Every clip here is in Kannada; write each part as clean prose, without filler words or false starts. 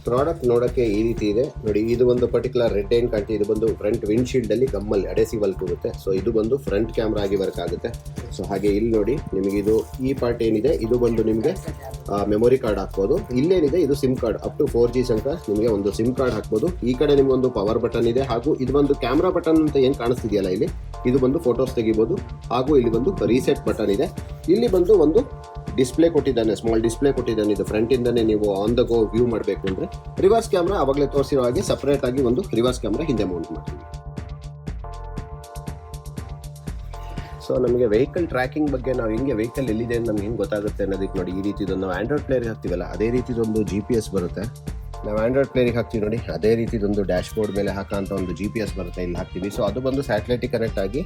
ಪ್ರಾಡಕ್ಟ್ ನೋಡೋಕ್ಕೆ ಈ ರೀತಿ ಇದೆ ನೋಡಿ. ಇದು ಒಂದು ಪರ್ಟಿಕ್ಯುಲರ್ ರೆಡ್ ಏನು ಕಾಣ್ತಿ, ಇದು ಬಂದು ಫ್ರಂಟ್ ವಿಂಡ್ಶೀಲ್ಡ್ ಅಲ್ಲಿ ಗಮ್ಮಲ್ಲಿ ಅಡೆಸಿವ್ ಅಲ್ಲಿ ಕೂರುತ್ತೆ. ಸೊ ಇದು ಬಂದು ಫ್ರಂಟ್ ಕ್ಯಾಮ್ರಾ ಆಗಿ ವರ್ಕ್ ಆಗುತ್ತೆ. ಸೊ ಹಾಗೆ ಇಲ್ಲಿ ನೋಡಿ ನಿಮಗೆ ಇದು ಈ ಪಾರ್ಟ್ ಏನಿದೆ ಇದು ಬಂದು ನಿಮಗೆ ಮೆಮೊರಿ ಕಾರ್ಡ್ ಹಾಕ್ಬೋದು. ಇಲ್ಲೇನಿದೆ ಇದು sim card up to 4G ತನಕ ನಿಮಗೆ ಒಂದು ಸಿಮ್ ಕಾರ್ಡ್ ಹಾಕ್ಬೋದು. ಈ ಕಡೆ ನಿಮ್ಗೆ ಒಂದು ಪವರ್ ಬಟನ್ ಇದೆ, ಹಾಗೂ ಇದು ಒಂದು ಕ್ಯಾಮ್ರಾ ಬಟನ್ ಅಂತ ಏನು ಕಾಣಿಸ್ತಿದೆಯಲ್ಲ ಇಲ್ಲಿ, ಇದು ಬಂದು ಫೋಟೋಸ್ ತೆಗಿಬೋದು. ಹಾಗೂ ಇಲ್ಲಿ ಬಂದು ರೀಸೆಟ್ ಬಟನ್ ಇದೆ. ಇಲ್ಲಿ ಬಂದು ಒಂದು ಡಿಸ್ಪ್ಲೇ ಕೊಟ್ಟಿದ್ದಾನೆ, ಸ್ಮಾಲ್ ಡಿಸ್ಪ್ಲೇ ಕೊಟ್ಟಿದ್ದಾನೆ. ಇದು ಫ್ರಂಟ್ ಇಂದಾನೆ ನೀವು ಆನ್ ದ ಗೋ ವ್ಯೂ ಮಾಡಬೇಕು ಅಂದ್ರೆ ರಿವರ್ಸ್ ಕ್ಯಾಮ್ರಾ ಅವಾಗಲೇ ತೋರಿಸಿರೋ ಹಾಗೆ ಸಪರೇಟ್ ಆಗಿ ಒಂದು ರಿವರ್ಸ್ ಕ್ಯಾಮ್ರಾ ಹಿಂದೆ ಮೌಂಟ್ ಮಾಡ್ತೀವಿ. ಸೊ ನಮಗೆ ವೆಹಿಕಲ್ ಟ್ರ್ಯಾಕಿಂಗ್ ಬಗ್ಗೆ ನಾವು ಹೆಂಗೆ ವೆಹಿಕಲ್ ಎಲ್ಲಿದೆ ಅಂತ ನಮ್ಗೆ ಹೆಂಗೆ ಗೊತ್ತಾಗುತ್ತೆ ಅನ್ನೋದಕ್ಕೆ ನೋಡಿ, ಈ ರೀತಿದೊಂದು ನಾವು ಆಂಡ್ರಾಯ್ಡ್ ಪ್ಲೇಯರ್ಗೆ ಹಾಕ್ತೀವಲ್ಲ ಅದೇ ರೀತಿದೊಂದು GPS ಬರುತ್ತೆ. ನಾವು ಆಂಡ್ರಾಯ್ಡ್ ಪ್ಲೇಯರ್ಗೆ ಹಾಕ್ತೀವಿ ನೋಡಿ, ಅದೇ ರೀತಿದೊಂದು ಡ್ಯಾಶ್ ಬೋರ್ಡ್ ಮೇಲೆ ಹಾಕೋಂಥ ಒಂದು GPS ಬರುತ್ತೆ, ಇಲ್ಲಿ ಹಾಕ್ತೀವಿ. ಸೊ ಅದು ಬಂದು ಸ್ಯಾಟಲೈಟಿಗೆ ಕನೆಕ್ಟ್ ಆಗಿ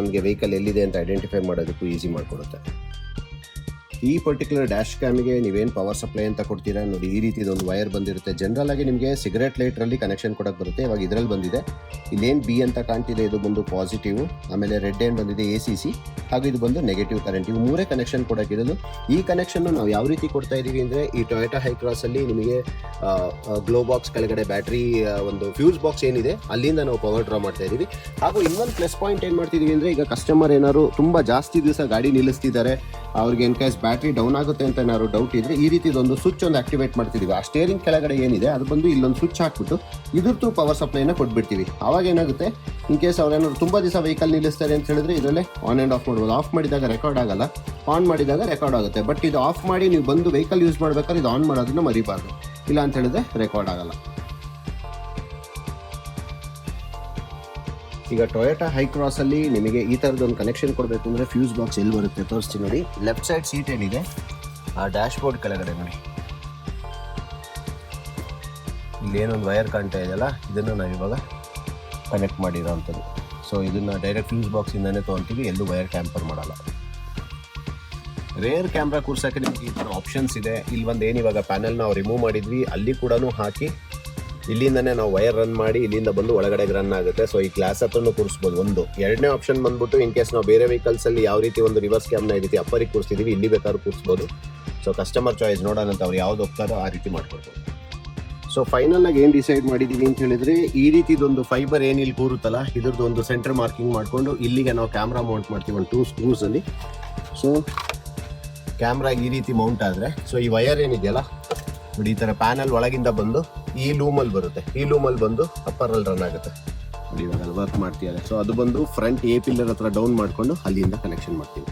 ನಮಗೆ ವೆಹಿಕಲ್ ಎಲ್ಲಿದೆ ಅಂತ ಐಡೆಂಟಿಫೈ ಮಾಡೋದಕ್ಕೂ ಈಸಿ ಮಾಡಿಕೊಡುತ್ತೆ. ಈ ಪರ್ಟಿಕ್ಯುಲರ್ ಡ್ಯಾಶ್ ಕ್ಯಾಮಿಗೆ ನೀವೇನು ಪವರ್ ಸಪ್ಲೈ ಅಂತ ಕೊಡ್ತೀರಾ ನೋಡಿ, ಈ ರೀತಿದೊಂದು ವೈರ್ ಬಂದಿರುತ್ತೆ. ಜನರಲ್ ಆಗಿ ನಿಮಗೆ ಸಿಗರೇಟ್ ಲೈಟ್ರಲ್ಲಿ ಕನೆಕ್ಷನ್ ಕೊಡೋಕೆ ಬರುತ್ತೆ. ಇವಾಗ ಇದರಲ್ಲಿ ಬಂದಿದೆ, ಇಲ್ಲೇನು B ಅಂತ ಕಾಣ್ತಿದೆ ಇದು ಬಂದು ಪಾಸಿಟಿವ್, ಆಮೇಲೆ ರೆಡ್ ಏನು ಬಂದಿದೆ ACC, ಹಾಗೂ ಇದು ಬಂದು ನೆಗೆಟಿವ್ ಕರೆಂಟ್. ಇವು ಮೂರೇ ಕನೆಕ್ಷನ್ ಕೊಡೋಕ್ಕಿರೋದು. ಈ ಕನೆಕ್ಷನ್ ನಾವು ಯಾವ ರೀತಿ ಕೊಡ್ತಾ ಇದ್ದೀವಿ ಅಂದರೆ, ಈ ಟೊಯೋಟಾ ಹೈಕ್ರಾಸಲ್ಲಿ ನಿಮಗೆ ಗ್ಲೋ ಬಾಕ್ಸ್ ಕೆಳಗಡೆ ಬ್ಯಾಟ್ರಿ ಒಂದು ಫ್ಯೂಸ್ ಬಾಕ್ಸ್ ಏನಿದೆ ಅಲ್ಲಿಂದ ನಾವು ಪವರ್ ಡ್ರಾ ಮಾಡ್ತಾ ಇದ್ದೀವಿ. ಹಾಗೂ ಇನ್ನೊಂದು ಪ್ಲಸ್ ಪಾಯಿಂಟ್ ಏನು ಮಾಡ್ತಿದ್ದೀವಿ ಅಂದರೆ, ಈಗ ಕಸ್ಟಮರ್ ಏನಾದ್ರು ತುಂಬ ಜಾಸ್ತಿ ದಿವಸ ಗಾಡಿ ನಿಲ್ಲಿಸ್ತಿದ್ದಾರೆ, ಅವ್ರಿಗೆ ಇನ್ ಕೇಸ್ ಬ್ಯಾಟ್ರಿ ಡೌನ್ ಆಗುತ್ತೆ ಅಂತ ಏನಾದ್ರು ಡೌಟ್ ಇದ್ರೆ ಈ ರೀತಿದೊಂದು ಸ್ವಿಚ್ ಒಂದು ಆಕ್ಟಿವೇಟ್ ಮಾಡ್ತಿದ್ದೀವಿ. ಆ ಸ್ಟೇರಿಂಗ್ ಕೆಳಗಡೆ ಏನಿದೆ ಅದು ಬಂದು ಇಲ್ಲೊಂದು ಸ್ವಿಚ್ ಹಾಕ್ಬಿಟ್ಟು ಇದ್ರದ್ದು ಪವರ್ ಸಪ್ಲೈನ ಕೊಟ್ಬಿಡ್ತೀವಿ. ಆವಾಗ ಏನಾಗುತ್ತೆ, ಇನ್ ಕೇಸ್ ಅವ್ರೇನಾದ್ರು ತುಂಬ ದಿವಸ ವೆಹಿಕಲ್ ನಿಲ್ಲಿಸ್ತಾರೆ ಅಂತ ಹೇಳಿದ್ರೆ ಇದರಲ್ಲೇ ಆನ್ ಆ್ಯಂಡ್ ಆಫ್ ಮಾಡ್ಬೋದು. ಆಫ್ ಮಾಡಿದಾಗ ರೆಕಾರ್ಡ್ ಆಗಲ್ಲ, ಆನ್ ಮಾಡಿದಾಗ ರೆಕಾರ್ಡ್ ಆಗುತ್ತೆ. ಬಟ್ ಇದು ಆಫ್ ಮಾಡಿ ನೀವು ಬಂದು ವೆಹಿಕಲ್ ಯೂಸ್ ಮಾಡ್ಬೇಕಾದ್ರೆ ಇದು ಆನ್ ಮಾಡೋದನ್ನ ಮರಿಬಾರ್ದು, ಇಲ್ಲ ಅಂತ ಹೇಳಿದ್ರೆ ರೆಕಾರ್ಡ್ ಆಗಲ್ಲ. ಈಗ ಟೊಯೋಟಾ ಹೈಕ್ರಾಸಲ್ಲಿ ನಿಮಗೆ ಈ ಥರದೊಂದು ಕನೆಕ್ಷನ್ ಕೊಡಬೇಕು ಅಂದರೆ ಫ್ಯೂಸ್ ಬಾಕ್ಸ್ ಎಲ್ಲಿ ಬರುತ್ತೆ ತೋರಿಸ್ತೀನಿ ನೋಡಿ. ಲೆಫ್ಟ್ ಸೈಡ್ ಸೀಟ್ ಏನಿದೆ ಆ ಡ್ಯಾಶ್ ಬೋರ್ಡ್ ಕೆಳಗಡೆ ನೋಡಿ, ಇಲ್ಲೇನೊಂದು ವೈರ್ ಕಾಣ್ತಾ ಇದೆಯಲ್ಲ, ಇದನ್ನು ನಾವು ಇವಾಗ ಕನೆಕ್ಟ್ ಮಾಡಿರೋ ಅಂಥದ್ದು. ಸೊ ಇದನ್ನು ಡೈರೆಕ್ಟ್ ಫ್ಯೂಸ್ ಬಾಕ್ಸಿಂದನೇ ತೊಗೊತೀವಿ, ಎಲ್ಲೂ ವೈರ್ ಟ್ಯಾಂಪರ್ ಮಾಡಲ್ಲ. ರೇರ್ ಕ್ಯಾಮ್ರಾ ಕೂರ್ಸೋಕ್ಕೆ ನಿಮಗೆ ಈ ಥರ ಆಪ್ಷನ್ಸ್ ಇದೆ. ಇಲ್ಲಿ ಒಂದು ಏನು ಇವಾಗ ಪ್ಯಾನಲ್ ನಾವು ರಿಮೂವ್ ಮಾಡಿದ್ವಿ, ಅಲ್ಲಿ ಕೂಡ ಹಾಕಿ ಇಲ್ಲಿಂದನೇ ನಾವು ವೈರ್ ರನ್ ಮಾಡಿ ಇಲ್ಲಿಂದ ಬಂದು ಒಳಗಡೆಗೆ ರನ್ ಆಗುತ್ತೆ. ಸೊ ಈ ಗ್ಲಾಸ್ ಹತ್ರನೂ ಕೂರಿಸ್ಬೋದು. ಒಂದು ಎರಡನೇ ಆಪ್ಷನ್ ಬಂದ್ಬಿಟ್ಟು ಇನ್ ಕೇಸ್ ನಾವು ಬೇರೆ ವೆಹಿಕಲ್ಸಲ್ಲಿ ಯಾವ ರೀತಿ ಒಂದು ರಿವರ್ಸ್ ಕ್ಯಾಮ್ನ ಈ ರೀತಿ ಅಪ್ಪರಿಗೆ ಕೂರಿಸ್ತಿದ್ದೀವಿ, ಇಲ್ಲಿ ಬೇಕಾದ್ರೂ ಕೂರಿಸ್ಬೋದು. ಸೊ ಕಸ್ಟಮರ್ ಚಾಯ್ಸ್ ನೋಡೋಣ ಅಂತ ಅವ್ರು ಯಾವ್ದು ಹೋಗ್ತಾರೋ ಆ ರೀತಿ ಮಾಡ್ಕೊಳ್ಬೋದು. ಸೊ ಫೈನಲ್ ಆಗಿ ಏನು ಡಿಸೈಡ್ ಮಾಡಿದ್ದೀವಿ ಅಂತ ಹೇಳಿದ್ರೆ, ಈ ರೀತಿದೊಂದು ಫೈಬರ್ ಏನು ಇಲ್ಲಿ ಕೂರುತ್ತಲ್ಲ ಇದ್ರದ್ದು ಒಂದು ಸೆಂಟರ್ ಮಾರ್ಕಿಂಗ್ ಮಾಡಿಕೊಂಡು ಇಲ್ಲಿಗೆ ನಾವು ಕ್ಯಾಮ್ರಾ ಮೌಂಟ್ ಮಾಡ್ತೀವಿ ಒಂದು 2 ಸ್ಕ್ರೂಸಲ್ಲಿ. ಸೊ ಕ್ಯಾಮ್ರಾ ಈ ರೀತಿ ಮೌಂಟ್ ಆದರೆ, ಸೊ ಈ ವೈರ್ ಏನಿದೆಯಲ್ಲ ನೋಡಿ, ಈ ಥರ ಪ್ಯಾನಲ್ ಒಳಗಿಂದ ಬಂದು ಈ ಲೂಮಲ್ಲಿ ಬರುತ್ತೆ, ಈ ಲೂಮಲ್ಲಿ ಬಂದು ಅಪ್ಪರಲ್ಲಿ ರನ್ ಆಗುತ್ತೆ ನೋಡಿ. ಇವಾಗ ವರ್ಕ್ ಮಾಡ್ತಿದ್ದಾರೆ. ಸೊ ಅದು ಬಂದು ಫ್ರಂಟ್ A ಪಿಲ್ಲರ್ ಹತ್ರ ಡೌನ್ ಮಾಡಿಕೊಂಡು ಅಲ್ಲಿಂದ ಕನೆಕ್ಷನ್ ಮಾಡ್ತೀವಿ.